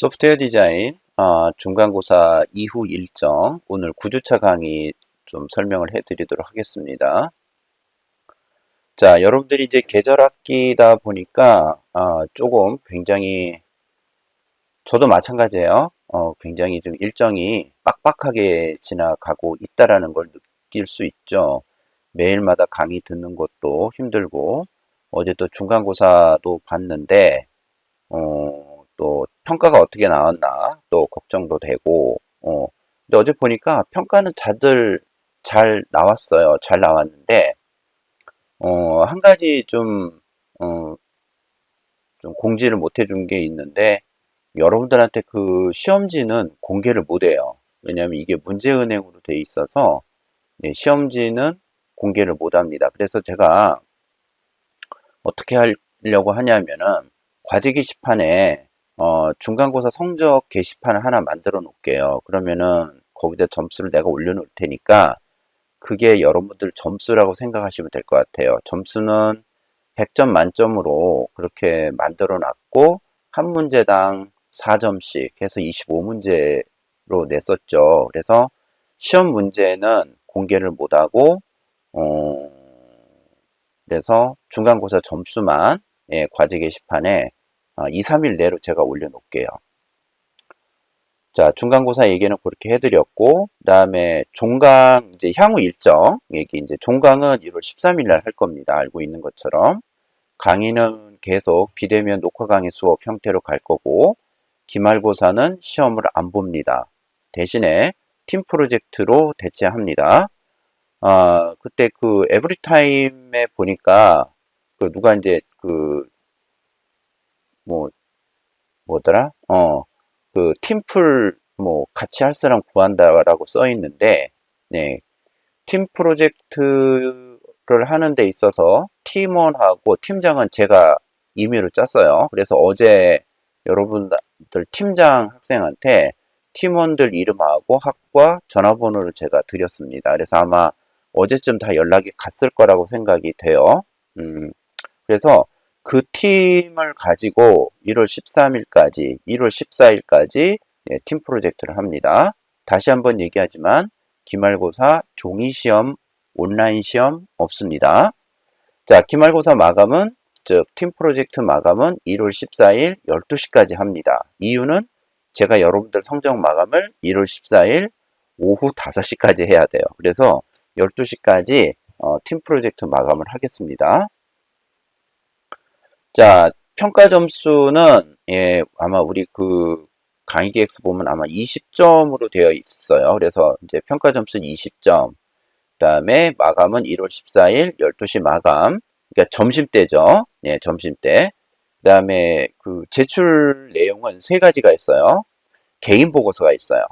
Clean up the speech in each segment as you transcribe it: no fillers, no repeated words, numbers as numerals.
소프트웨어 디자인 중간고사 이후 일정 오늘 9주차 강의 좀 설명을 해드리도록 하겠습니다. 자, 여러분들이 이제 계절학기다 보니까 조금 굉장히 저도 마찬가지예요. 굉장히 좀 일정이 빡빡하게 지나가고 있다라는 걸 느낄 수 있죠. 매일마다 강의 듣는 것도 힘들고 어제 또 중간고사도 봤는데 또 평가가 어떻게 나왔나 또 걱정도 되고 근데 어제 보니까 평가는 다들 잘 나왔어요. 잘 나왔는데 한 가지 어, 좀 공지를 못 해준 게 있는데 여러분들한테 그 시험지는 공개를 못 해요. 왜냐하면 이게 문제은행으로 돼 있어서 시험지는 공개를 못 합니다. 그래서 제가 어떻게 하려고 하냐면은 과제 게시판에 중간고사 성적 게시판을 하나 만들어 놓을게요. 그러면은 거기다 점수를 내가 올려놓을 테니까 그게 여러분들 점수라고 생각하시면 될 것 같아요. 점수는 100점 만점으로 그렇게 만들어 놨고 한 문제당 4점씩 해서 25문제로 냈었죠. 그래서 시험 문제는 공개를 못하고 어, 그래서 중간고사 점수만 과제 게시판에 2, 3일 내로 제가 올려놓을게요. 자, 중간고사 얘기는 그렇게 해드렸고, 그 다음에 종강, 이제 향후 일정 얘기, 이제 종강은 1월 13일 날 할 겁니다. 알고 있는 것처럼. 강의는 계속 비대면 녹화 강의 수업 형태로 갈 거고, 기말고사는 시험을 안 봅니다. 대신에 팀 프로젝트로 대체합니다. 그때 그 에브리타임에 보니까 그 누가 이제 그 뭐 뭐더라? 그 팀플 뭐 같이 할 사람 구한다라고 써 있는데 네. 팀 프로젝트를 하는 데 있어서 팀원하고 팀장은 제가 임의로 짰어요. 그래서 어제 여러분들 팀장 학생한테 팀원들 이름하고 학과 전화번호를 제가 드렸습니다. 그래서 아마 어제쯤 다 연락이 갔을 거라고 생각이 돼요. 그래서 그 팀을 가지고 1월 13일까지, 1월 14일까지 팀 프로젝트를 합니다. 다시 한번 얘기하지만 기말고사 종이시험, 온라인 시험 없습니다. 자, 기말고사 마감은, 즉, 팀 프로젝트 마감은 1월 14일 12시까지 합니다. 이유는 제가 여러분들 성적 마감을 1월 14일 오후 5시까지 해야 돼요. 그래서 12시까지 팀 프로젝트 마감을 하겠습니다. 자, 평가 점수는, 아마 우리 그 강의 계획서 보면 아마 20점으로 되어 있어요. 그래서 이제 평가 점수는 20점. 그 다음에 마감은 1월 14일 12시 마감. 그러니까 점심때죠. 예, 점심때. 그 다음에 그 제출 내용은 세 가지가 있어요. 개인 보고서가 있어요.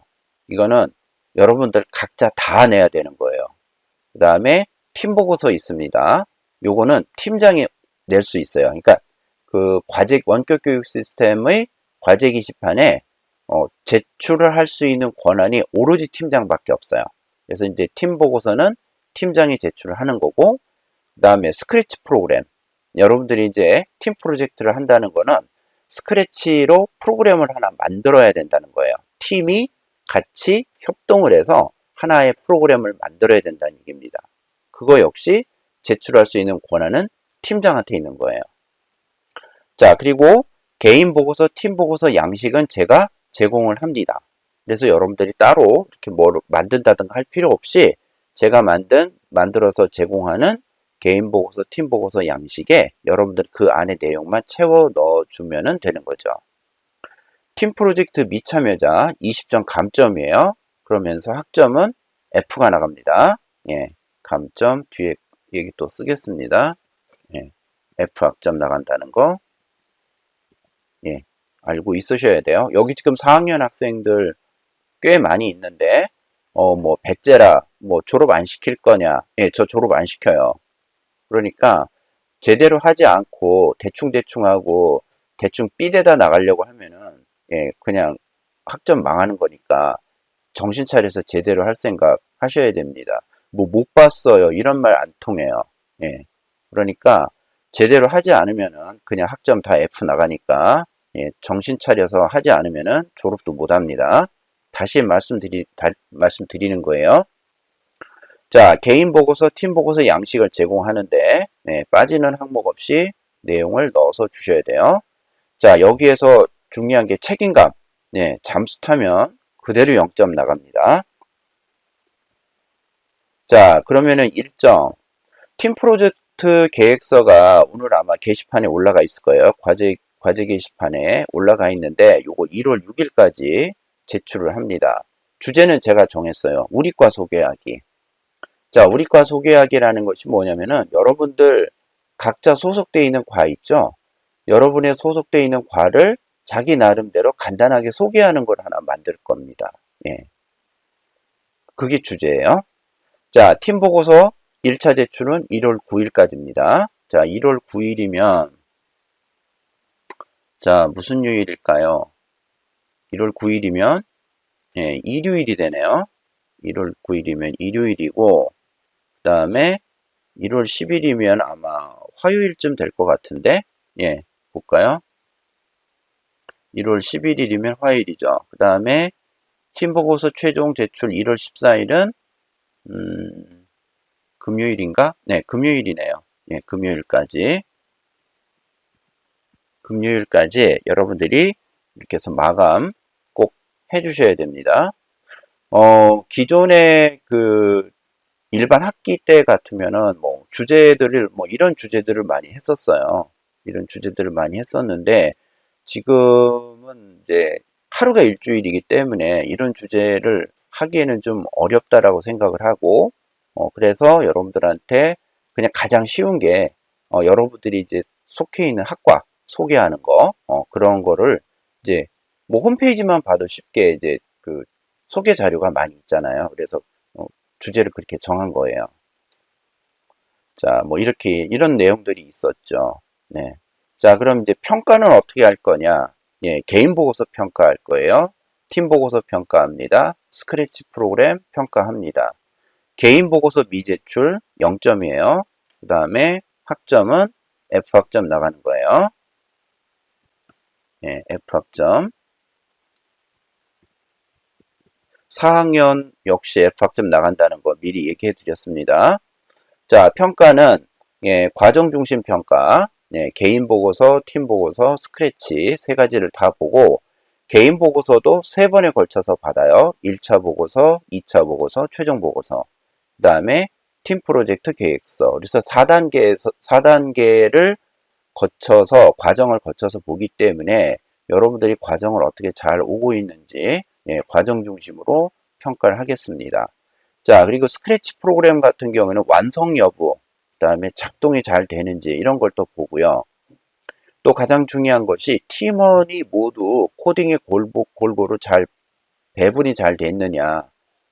이거는 여러분들 각자 다 내야 되는 거예요. 그 다음에 팀 보고서 있습니다. 요거는 팀장이 낼 수 있어요. 그러니까 그 과제 원격 교육 시스템의 과제 게시판에 제출을 할 수 있는 권한이 오로지 팀장밖에 없어요. 그래서 이제 팀 보고서는 팀장이 제출을 하는 거고, 그 다음에 스크래치 프로그램. 여러분들이 이제 팀 프로젝트를 한다는 거는 스크래치로 프로그램을 하나 만들어야 된다는 거예요. 팀이 같이 협동을 해서 하나의 프로그램을 만들어야 된다는 얘기입니다. 그거 역시 제출할 수 있는 권한은 팀장한테 있는 거예요. 자, 그리고 개인 보고서, 팀 보고서 양식은 제가 제공을 합니다. 그래서 여러분들이 따로 이렇게 뭐 만든다든가 할 필요 없이 제가 만들어서 제공하는 개인 보고서, 팀 보고서 양식에 여러분들 그 안에 내용만 채워 넣어주면 되는 거죠. 팀 프로젝트 미참여자 20점 감점이에요. 그러면서 학점은 F가 나갑니다. 예, 감점 뒤에 얘기 또 쓰겠습니다. 예, F 학점 나간다는 거. 예, 알고 있으셔야 돼요. 여기 지금 4학년 학생들 꽤 많이 있는데, 뭐, 배째라, 뭐, 졸업 안 시킬 거냐. 예, 저 졸업 안 시켜요. 그러니까, 제대로 하지 않고, 대충대충 하고, 대충 삐대다 나가려고 하면은, 예, 그냥 학점 망하는 거니까, 정신 차려서 제대로 할 생각 하셔야 됩니다. 뭐, 못 봤어요. 이런 말 안 통해요. 예. 그러니까, 제대로 하지 않으면은, 그냥 학점 다 F 나가니까, 예, 정신 차려서 하지 않으면은 졸업도 못 합니다. 다시 말씀드리는 거예요. 자, 개인 보고서, 팀 보고서 양식을 제공하는데, 네, 빠지는 항목 없이 내용을 넣어서 주셔야 돼요. 자, 여기에서 중요한 게 책임감. 네, 잠수 타면 그대로 0점 나갑니다. 자, 그러면은 일정. 팀 프로젝트 계획서가 오늘 아마 게시판에 올라가 있을 거예요. 과제 게시판에 올라가 있는데, 요거 1월 6일까지 제출을 합니다. 주제는 제가 정했어요. 우리과 소개하기. 자, 우리과 소개하기라는 것이 뭐냐면은, 여러분들 각자 소속되어 있는 과 있죠? 여러분의 소속되어 있는 과를 자기 나름대로 간단하게 소개하는 걸 하나 만들 겁니다. 예. 그게 주제예요. 자, 팀 보고서 1차 제출은 1월 9일까지입니다. 자, 1월 9일이면, 자, 무슨 요일일까요? 1월 9일이면, 예, 일요일이 되네요. 1월 9일이면 일요일이고, 그 다음에 1월 10일이면 아마 화요일쯤 될 것 같은데, 예, 볼까요? 1월 11일이면 화요일이죠. 그 다음에 팀 보고서 최종 제출 1월 14일은, 금요일인가? 네, 금요일이네요. 예, 금요일까지 여러분들이 이렇게 해서 마감 꼭 해주셔야 됩니다. 기존의 그 일반 학기 때 같으면은 뭐 주제들을 뭐 이런 주제들을 많이 했었어요. 이런 주제들을 많이 했었는데 지금은 이제 하루가 일주일이기 때문에 이런 주제를 하기에는 좀 어렵다라고 생각을 하고 그래서 여러분들한테 그냥 가장 쉬운 게 여러분들이 이제 속해 있는 학과 소개하는 거 그런 거를 이제 뭐 홈페이지만 봐도 쉽게 이제 그 소개 자료가 많이 있잖아요. 그래서 주제를 그렇게 정한 거예요. 자, 뭐 이렇게 이런 내용들이 있었죠. 네. 자, 그럼 이제 평가는 어떻게 할 거냐? 예, 개인 보고서 평가할 거예요. 팀 보고서 평가합니다. 스크래치 프로그램 평가합니다. 개인 보고서 미제출 0점이에요. 그 다음에 학점은 F 학점 나가는 거예요. 예, F 학점. 4학년 역시 F 학점 나간다는 거 미리 얘기해 드렸습니다. 자, 평가는 예, 과정 중심 평가, 예, 개인 보고서, 팀 보고서, 스크래치 세 가지를 다 보고 개인 보고서도 세 번에 걸쳐서 받아요. 1차 보고서, 2차 보고서, 최종 보고서. 그 다음에 팀 프로젝트 계획서. 그래서 4단계를 거쳐서 과정을 거쳐서 보기 때문에 여러분들이 과정을 어떻게 잘 오고 있는지 예, 과정 중심으로 평가를 하겠습니다. 자, 그리고 스크래치 프로그램 같은 경우에는 완성 여부, 그 다음에 작동이 잘 되는지 이런 걸 또 보고요. 또 가장 중요한 것이 팀원이 모두 코딩에 골고루 잘 배분이 잘 됐느냐.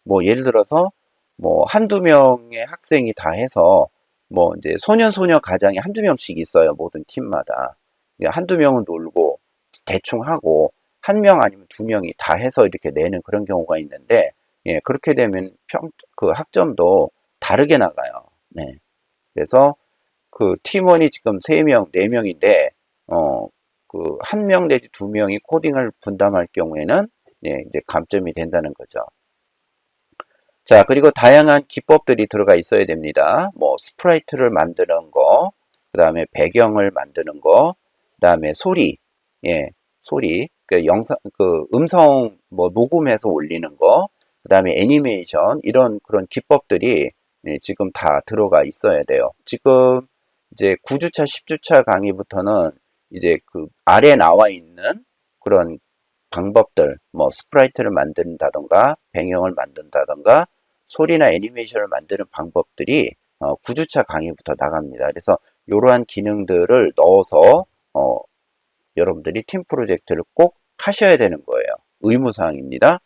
뭐 예를 들어서 뭐 한두 명의 학생이 다 해서 뭐 이제 소년 가장이 한두 명씩 있어요. 모든 팀마다. 한두 명은 놀고 대충 하고 한 명 아니면 두 명이 다 해서 이렇게 내는 그런 경우가 있는데 예, 그렇게 되면 그 학점도 다르게 나가요. 네. 그래서 그 팀원이 지금 3명, 4명인데 그 한 명 내지 두 명이 코딩을 분담할 경우에는 예, 이제 감점이 된다는 거죠. 자, 그리고 다양한 기법들이 들어가 있어야 됩니다. 뭐 스프라이트를 만드는 거, 그 다음에 배경을 만드는 거, 그 다음에 소리, 예, 소리, 그 영상, 그 음성 뭐 녹음해서 올리는 거, 그 다음에 애니메이션 이런 그런 기법들이 예, 지금 다 들어가 있어야 돼요. 지금 이제 9주차, 10주차 강의부터는 이제 그 아래 나와 있는 그런 방법들, 뭐 스프라이트를 만든다던가 배경을 만든다던가 소리나 애니메이션을 만드는 방법들이 9주차 강의부터 나갑니다. 그래서 이러한 기능들을 넣어서 여러분들이 팀 프로젝트를 꼭 하셔야 되는 거예요. 의무사항입니다.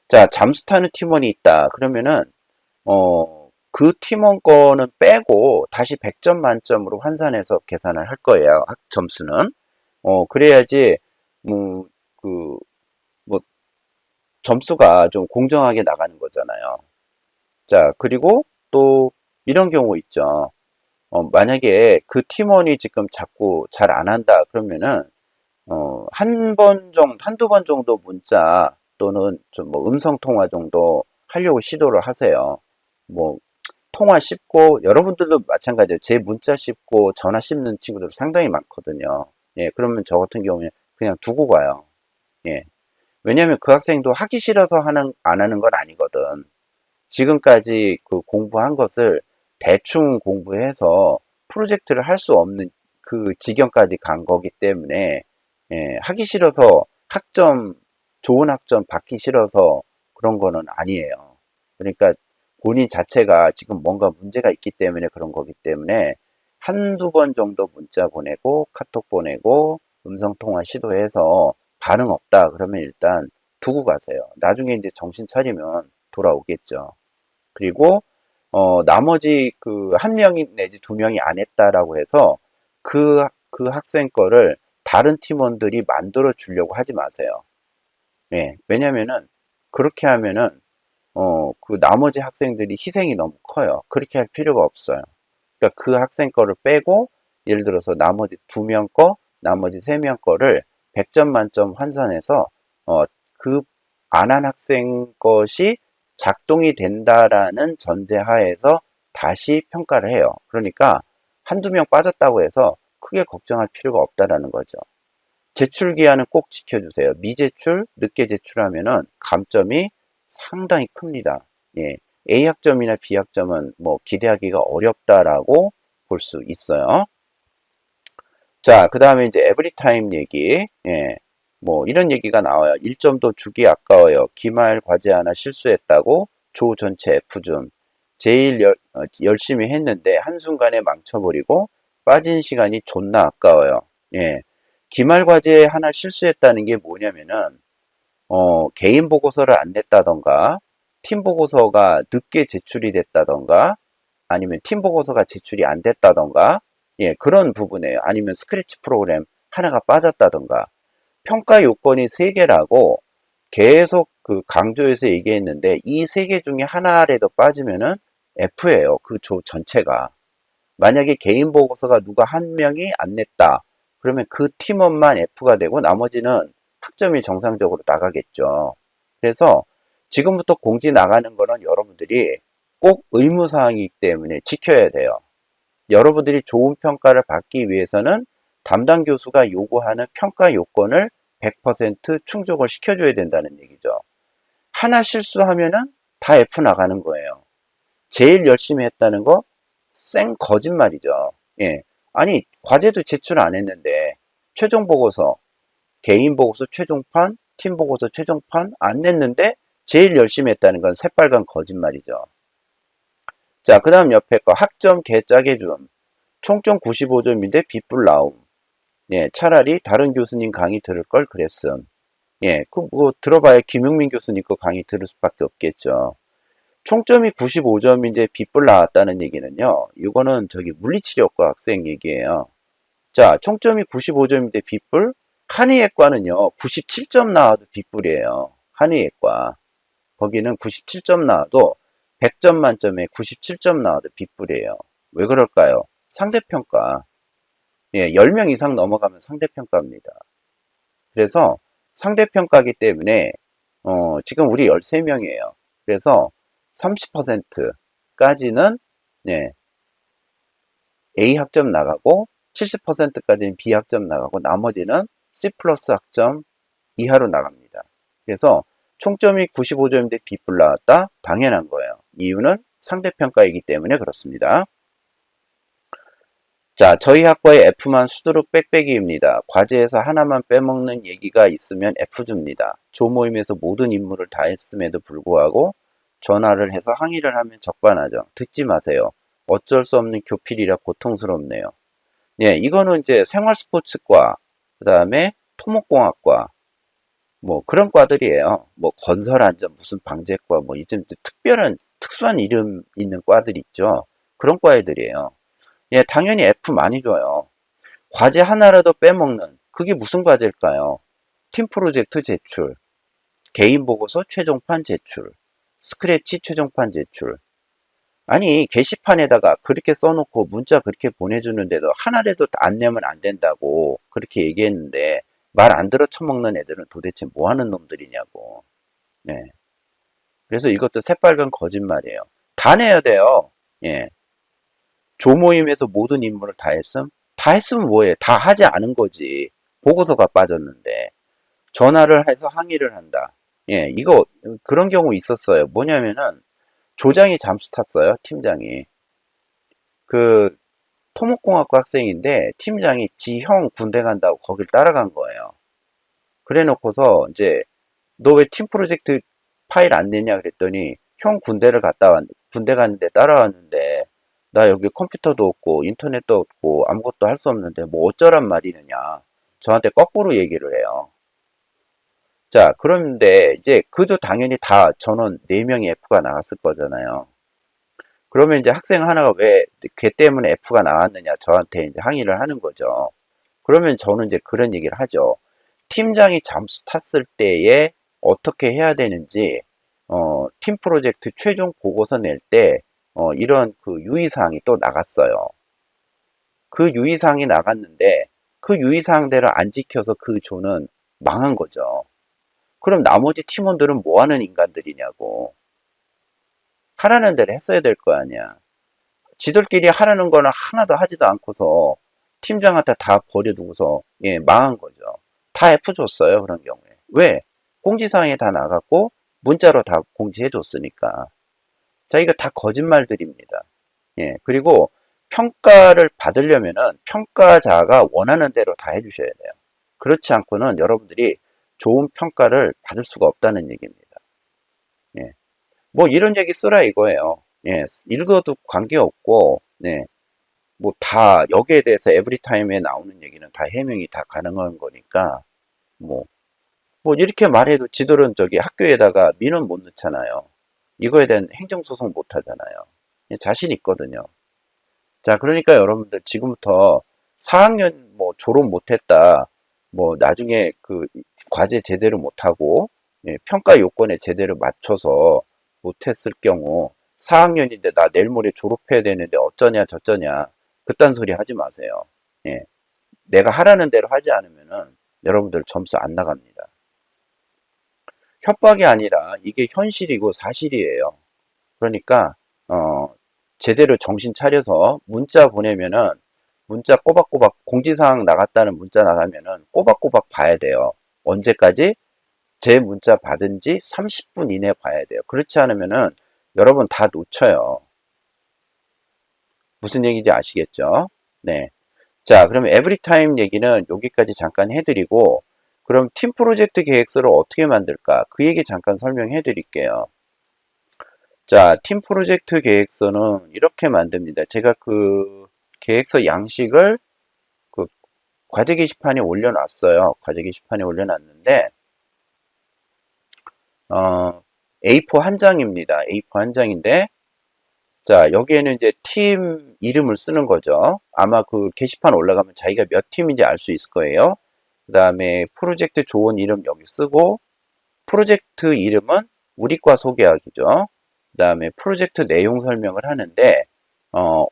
자, 잠수 타는 팀원이 있다. 그러면은 그 팀원 거는 빼고 다시 100점 만점으로 환산해서 계산을 할 거예요. 점수는. 그래야지 그 뭐 점수가 좀 공정하게 나가는 거잖아요. 자, 그리고 또 이런 경우 있죠. 만약에 그 팀원이 지금 자꾸 잘 안 한다 그러면은 한두 번 정도 문자 또는 좀 뭐 음성 통화 정도 하려고 시도를 하세요. 뭐, 통화 씹고, 여러분들도 마찬가지예요. 제 문자 씹고 전화 씹는 친구들 상당히 많거든요. 예, 그러면 저 같은 경우에 그냥 두고 가요. 예. 왜냐면 그 학생도 하기 싫어서 안 하는 건 아니거든. 지금까지 그 공부한 것을 대충 공부해서 프로젝트를 할 수 없는 그 지경까지 간 거기 때문에, 예, 하기 싫어서 좋은 학점 받기 싫어서 그런 거는 아니에요. 그러니까 본인 자체가 지금 뭔가 문제가 있기 때문에 그런 거기 때문에 한두 번 정도 문자 보내고 카톡 보내고 음성통화 시도해서 반응 없다 그러면 일단 두고 가세요. 나중에 이제 정신 차리면 돌아오겠죠. 그리고 나머지 그 한 명이 내지 두 명이 안 했다라고 해서 그 학생 거를 다른 팀원들이 만들어 주려고 하지 마세요. 예, 왜냐면은 그렇게 하면은 그 나머지 학생들이 희생이 너무 커요. 그렇게 할 필요가 없어요. 그러니까 그 학생 거를 빼고 예를 들어서 나머지 두 명 거, 나머지 세 명 거를 100점 만점 환산해서 그 안 한 학생 것이 작동이 된다라는 전제하에서 다시 평가를 해요. 그러니까 한두 명 빠졌다고 해서 크게 걱정할 필요가 없다라는 거죠. 제출 기한은 꼭 지켜주세요. 미제출, 늦게 제출하면은 감점이 상당히 큽니다. 예. A 학점이나 B 학점은 뭐 기대하기가 어렵다라고 볼 수 있어요. 자, 그 다음에 이제 에브리타임 얘기. 예. 뭐 이런 얘기가 나와요. 1점도 주기 아까워요. 기말 과제 하나 실수했다고 조 전체 F줌. 제일 열심히 했는데 한순간에 망쳐버리고 빠진 시간이 존나 아까워요. 예. 기말 과제 하나 실수했다는 게 뭐냐면은 개인 보고서를 안 냈다던가 팀 보고서가 늦게 제출이 됐다던가 아니면 팀 보고서가 제출이 안 됐다던가 예, 그런 부분이에요. 아니면 스크래치 프로그램 하나가 빠졌다던가 평가 요건이 세 개라고 계속 그 강조해서 얘기했는데 이 세 개 중에 하나라도 빠지면은 F예요. 그 조 전체가. 만약에 개인 보고서가 누가 한 명이 안 냈다. 그러면 그 팀원만 F가 되고 나머지는 학점이 정상적으로 나가겠죠. 그래서 지금부터 공지 나가는 거는 여러분들이 꼭 의무사항이기 때문에 지켜야 돼요. 여러분들이 좋은 평가를 받기 위해서는 담당 교수가 요구하는 평가 요건을 100% 충족을 시켜줘야 된다는 얘기죠. 하나 실수하면은 다 F 나가는 거예요. 제일 열심히 했다는 거 생 거짓말이죠. 예. 아니, 과제도 제출 안 했는데 최종 보고서, 개인 보고서 최종판, 팀 보고서 최종판 안 냈는데 제일 열심히 했다는 건 새빨간 거짓말이죠. 자, 그 다음 옆에 거 학점 개짜게 줌. 총점 95점인데 빗불 나옴. 예, 차라리 다른 교수님 강의 들을 걸 그랬음. 예, 그 뭐 들어봐야 김용민 교수님 거 강의 들을 수밖에 없겠죠. 총점이 95점인데 빗불 나왔다는 얘기는요. 이거는 저기 물리치료과 학생 얘기예요. 자, 총점이 95점인데 빗불? 한의예과는요. 97점 나와도 빗불이에요. 한의예과. 거기는 97점 나와도 100점 만점에 97점 나와도 빗불이에요. 왜 그럴까요? 상대평가. 예, 10명 이상 넘어가면 상대평가입니다. 그래서 상대평가기 때문에 지금 우리 13명이에요. 그래서 30%까지는 네, A 학점 나가고 70%까지는 B 학점 나가고 나머지는 C 플러스 학점 이하로 나갑니다. 그래서 총점이 95점인데 B뿔 나왔다? 당연한 거예요. 이유는 상대평가이기 때문에 그렇습니다. 자, 저희 학과의 F만 수두룩 빽빽이입니다. 과제에서 하나만 빼먹는 얘기가 있으면 F 줍니다. 조모임에서 모든 임무를 다 했음에도 불구하고 전화를 해서 항의를 하면 적반하장. 듣지 마세요. 어쩔 수 없는 교필이라 고통스럽네요. 예, 이거는 이제 생활스포츠과, 그 다음에 토목공학과, 뭐 그런 과들이에요. 뭐 건설안전 무슨 방재과, 뭐 이좀 특별한, 특수한 이름 있는 과들 있죠. 그런 과 애들이에요. 예, 당연히 F 많이 줘요. 과제 하나라도 빼먹는, 그게 무슨 과제일까요? 팀 프로젝트 제출, 개인 보고서 최종판 제출, 스크래치 최종판 제출. 아니, 게시판에다가 그렇게 써놓고 문자 그렇게 보내주는데도 하나라도 안 내면 안 된다고 그렇게 얘기했는데 말 안 들어 처먹는 애들은 도대체 뭐 하는 놈들이냐고. 네. 그래서 이것도 새빨간 거짓말이에요. 다 내야 돼요. 예. 조모임에서 모든 임무를 다 했음? 다 했으면 뭐해? 다 하지 않은 거지. 보고서가 빠졌는데. 전화를 해서 항의를 한다. 예, 이거, 그런 경우 있었어요. 뭐냐면은, 조장이 잠수 탔어요, 팀장이. 그, 토목공학과 학생인데, 팀장이 지 형 군대 간다고 거길 따라간 거예요. 그래 놓고서, 이제, 너 왜 팀 프로젝트 파일 안 내냐 그랬더니, 형 군대 갔는데 따라왔는데, 나 여기 컴퓨터도 없고, 인터넷도 없고, 아무것도 할 수 없는데, 뭐 어쩌란 말이느냐. 저한테 거꾸로 얘기를 해요. 자, 그런데 이제 그도 당연히 다 전원 4명이 F가 나왔을 거잖아요. 그러면 이제 학생 하나가 왜 걔 때문에 F가 나왔느냐 저한테 이제 항의를 하는 거죠. 그러면 저는 이제 그런 얘기를 하죠. 팀장이 잠수 탔을 때에 어떻게 해야 되는지, 팀 프로젝트 최종 보고서 낼 때, 이런 그 유의사항이 또 나갔어요. 그 유의사항이 나갔는데, 그 유의사항대로 안 지켜서 그 조는 망한 거죠. 그럼 나머지 팀원들은 뭐 하는 인간들이냐고. 하라는 대로 했어야 될 거 아니야. 지들끼리 하라는 거는 하나도 하지도 않고서 팀장한테 다 버려두고서 예, 망한 거죠. 다 F 줬어요, 그런 경우에. 왜? 공지사항에 다 나갔고 문자로 다 공지해 줬으니까. 자, 이거 다 거짓말들입니다. 예, 그리고 평가를 받으려면은 평가자가 원하는 대로 다 해주셔야 돼요. 그렇지 않고는 여러분들이 좋은 평가를 받을 수가 없다는 얘기입니다. 예. 뭐 이런 얘기 쓰라 이거예요. 예. 읽어도 관계없고, 네. 뭐 다 여기에 대해서 에브리타임에 나오는 얘기는 다 해명이 다 가능한 거니까, 뭐, 뭐 이렇게 말해도 지들은 저기 학교에다가 민원 못 넣잖아요. 이거에 대한 행정소송 못 하잖아요. 예, 자신 있거든요. 자, 그러니까 여러분들 지금부터 4학년 뭐 졸업 못했다, 뭐 나중에 그 과제 제대로 못하고 예, 평가 요건에 제대로 맞춰서 못했을 경우 4학년인데 나 내일 모레 졸업해야 되는데 어쩌냐 저쩌냐 그딴 소리 하지 마세요. 예, 내가 하라는 대로 하지 않으면은 여러분들 점수 안 나갑니다. 협박이 아니라 이게 현실이고 사실이에요. 그러니까 제대로 정신 차려서 문자 보내면은 문자 꼬박꼬박 공지사항 나갔다는 문자 나가면은 꼬박꼬박 봐야 돼요. 언제까지? 제 문자 받은 지 30분 이내 봐야 돼요. 그렇지 않으면은 여러분 다 놓쳐요. 무슨 얘기인지 아시겠죠? 네. 자, 그러면 에브리타임 얘기는 여기까지 잠깐 해드리고, 그럼 팀 프로젝트 계획서를 어떻게 만들까? 그 얘기 잠깐 설명해 드릴게요. 자, 팀 프로젝트 계획서는 이렇게 만듭니다. 제가 그 계획서 양식을 그 과제 게시판에 올려놨어요. 과제 게시판에 올려놨는데, A4 한 장입니다. A4 한 장인데, 자, 여기에는 이제 팀 이름을 쓰는 거죠. 아마 그 게시판 올라가면 자기가 몇 팀인지 알 수 있을 거예요. 그 다음에 프로젝트 조언 이름 여기 쓰고, 프로젝트 이름은 우리 과 소개하기죠. 그 다음에 프로젝트 내용 설명을 하는데,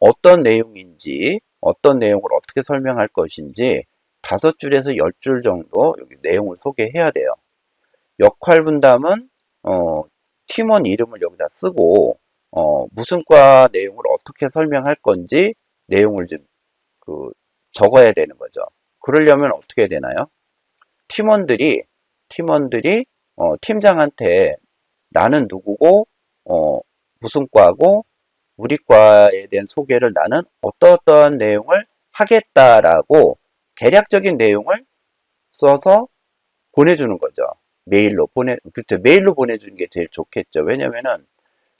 어떤 내용인지, 어떤 내용을 어떻게 설명할 것인지, 5줄에서 10줄 정도 여기 내용을 소개해야 돼요. 역할 분담은, 팀원 이름을 여기다 쓰고, 무슨 과 내용을 어떻게 설명할 건지 내용을 좀 그 적어야 되는 거죠. 그러려면 어떻게 해야 되나요? 팀원들이 팀장한테 나는 누구고 무슨 과고 우리 과에 대한 소개를 나는 어떠어떠한 내용을 하겠다라고 대략적인 내용을 써서 보내주는 거죠. 그렇죠. 메일로 보내주는 게 제일 좋겠죠. 왜냐면은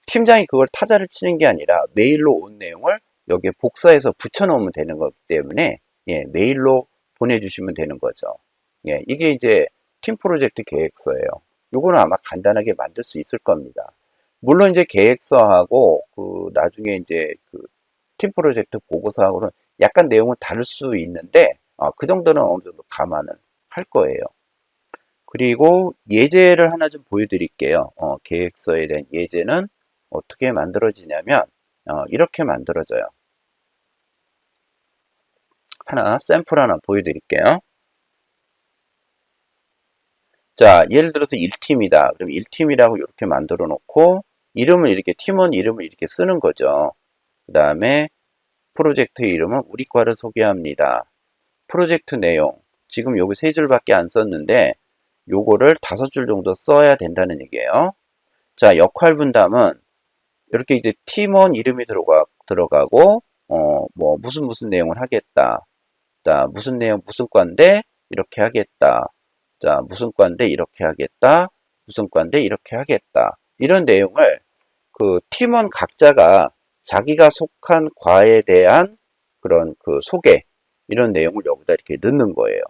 팀장이 그걸 타자를 치는 게 아니라 메일로 온 내용을 여기에 복사해서 붙여놓으면 되는 거기 때문에 예, 메일로 보내주시면 되는 거죠. 예, 이게 이제 팀 프로젝트 계획서예요. 요거는 아마 간단하게 만들 수 있을 겁니다. 물론 이제 계획서하고 그 나중에 이제 그 팀 프로젝트 보고서하고는 약간 내용은 다를 수 있는데 그 정도는 어느 정도 감안을 할 거예요. 그리고 예제를 하나 좀 보여드릴게요. 계획서에 대한 예제는 어떻게 만들어지냐면 이렇게 만들어져요. 샘플 하나 보여드릴게요. 자, 예를 들어서 1팀이다. 그럼 1팀이라고 이렇게 만들어 놓고, 이름을 이렇게, 팀원 이름을 이렇게 쓰는 거죠. 그 다음에, 프로젝트 이름은 우리 과를 소개합니다. 프로젝트 내용. 지금 여기 세 줄밖에 안 썼는데, 요거를 5줄 정도 써야 된다는 얘기예요. 자, 역할 분담은, 이렇게 이제 팀원 이름이 들어가고, 뭐, 무슨 내용을 하겠다. 자, 무슨 내용, 무슨 과인데, 이렇게 하겠다. 자, 무슨 과인데, 이렇게 하겠다. 무슨 과인데, 이렇게 하겠다. 이런 내용을 그 팀원 각자가 자기가 속한 과에 대한 그런 그 소개, 이런 내용을 여기다 이렇게 넣는 거예요.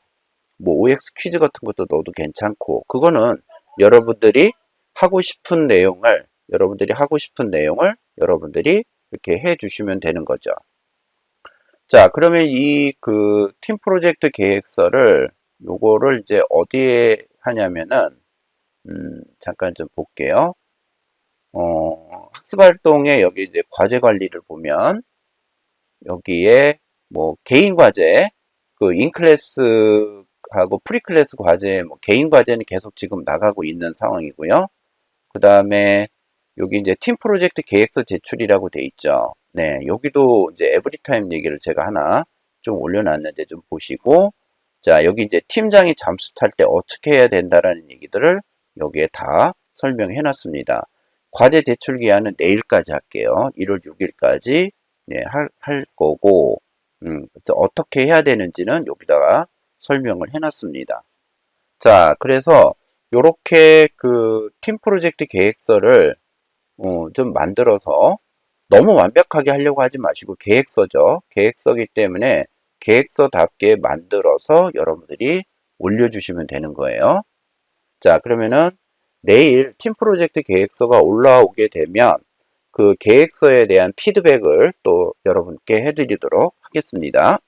뭐, OX 퀴즈 같은 것도 넣어도 괜찮고, 그거는 여러분들이 하고 싶은 내용을, 여러분들이 이렇게 해 주시면 되는 거죠. 자, 그러면 이 그 팀 프로젝트 계획서를 요거를 이제 어디에 하냐면은 잠깐 좀 볼게요. 학습 활동에 여기 이제 과제 관리를 보면 여기에 뭐 개인 과제, 그 인클래스하고 프리클래스 과제, 뭐 개인 과제는 계속 지금 나가고 있는 상황이고요. 그 다음에 여기 이제 팀 프로젝트 계획서 제출이라고 돼 있죠. 네, 여기도 이제 에브리타임 얘기를 제가 하나 좀 올려놨는데 좀 보시고, 자, 여기 이제 팀장이 잠수 탈 때 어떻게 해야 된다라는 얘기들을 여기에 다 설명해 놨습니다. 과제 제출 기한은 내일까지 할게요. 1월 6일까지 네, 할 거고, 그래서 어떻게 해야 되는지는 여기다가 설명을 해 놨습니다. 자, 그래서 요렇게 그 팀 프로젝트 계획서를 좀 만들어서 너무 완벽하게 하려고 하지 마시고 계획서죠. 계획서기 때문에 계획서답게 만들어서 여러분들이 올려주시면 되는 거예요. 자, 그러면은 내일 팀 프로젝트 계획서가 올라오게 되면 그 계획서에 대한 피드백을 또 여러분께 해드리도록 하겠습니다.